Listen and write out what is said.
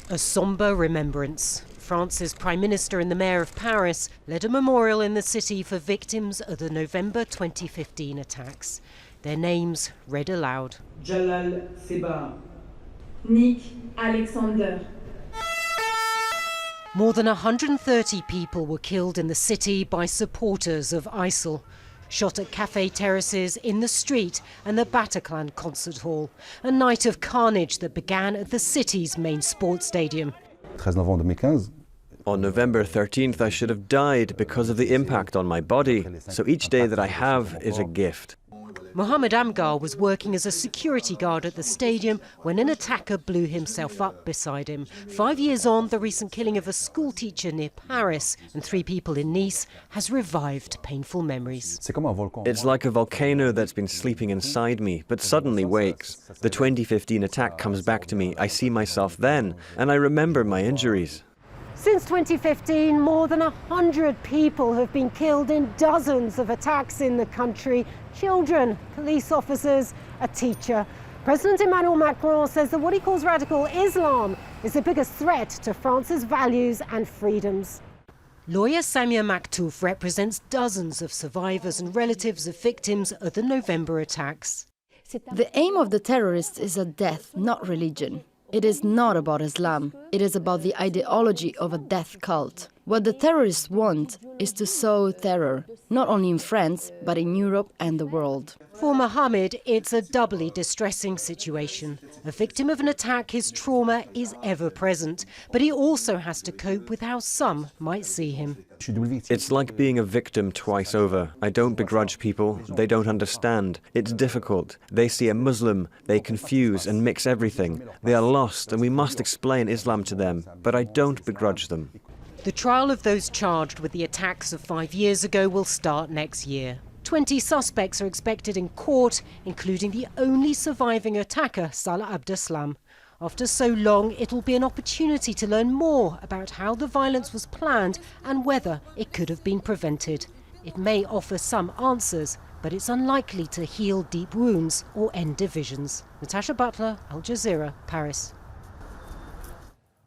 A sombre remembrance. France's Prime Minister and the Mayor of Paris led a memorial in the city for victims of the November 2015 attacks. Their names read aloud. Jalal Seba, Nick Alexander. More than 130 people were killed in the city by supporters of ISIL. Shot at cafe terraces, in the street and the Bataclan concert hall. A night of carnage that began at the city's main sports stadium. On November 13th, I should have died because of the impact on my body. So each day that I have is a gift. Mohamed AMGHAR was working as a security guard at the stadium when an attacker blew himself up beside him. 5 years on, the recent killing of a schoolteacher near Paris and 3 people in Nice has revived painful memories. It's like a volcano that's been sleeping inside me, but suddenly wakes. The 2015 attack comes back to me. I see myself then, and I remember my injuries. Since 2015, more than 100 people have been killed in dozens of attacks in the country. Children, police officers, a teacher. President Emmanuel Macron says that what he calls radical Islam is the biggest threat to France's values and freedoms. Lawyer SAMIA MAKTOUF represents dozens of survivors and relatives of victims of the November attacks. The aim of the terrorists is a death, not religion. It is not about Islam. It is about the ideology of a death cult. What the terrorists want is to sow terror, not only in France, but in Europe and the world. For Mohamed, it's a doubly distressing situation. A victim of an attack, his trauma is ever present, but he also has to cope with how some might see him. It's like being a victim twice over. I don't begrudge people. They don't understand. It's difficult. They see a Muslim. They confuse and mix everything. They are lost, and we must explain Islam to them, but I don't begrudge them. The trial of those charged with the attacks of 5 years ago will start next year. 20 suspects are expected in court, including the only surviving attacker, Salah Abdeslam. After so long, it'll be an opportunity to learn more about how the violence was planned and whether it could have been prevented. It may offer some answers, but it's unlikely to heal deep wounds or end divisions. Natacha, Butler, Al Jazeera, Paris.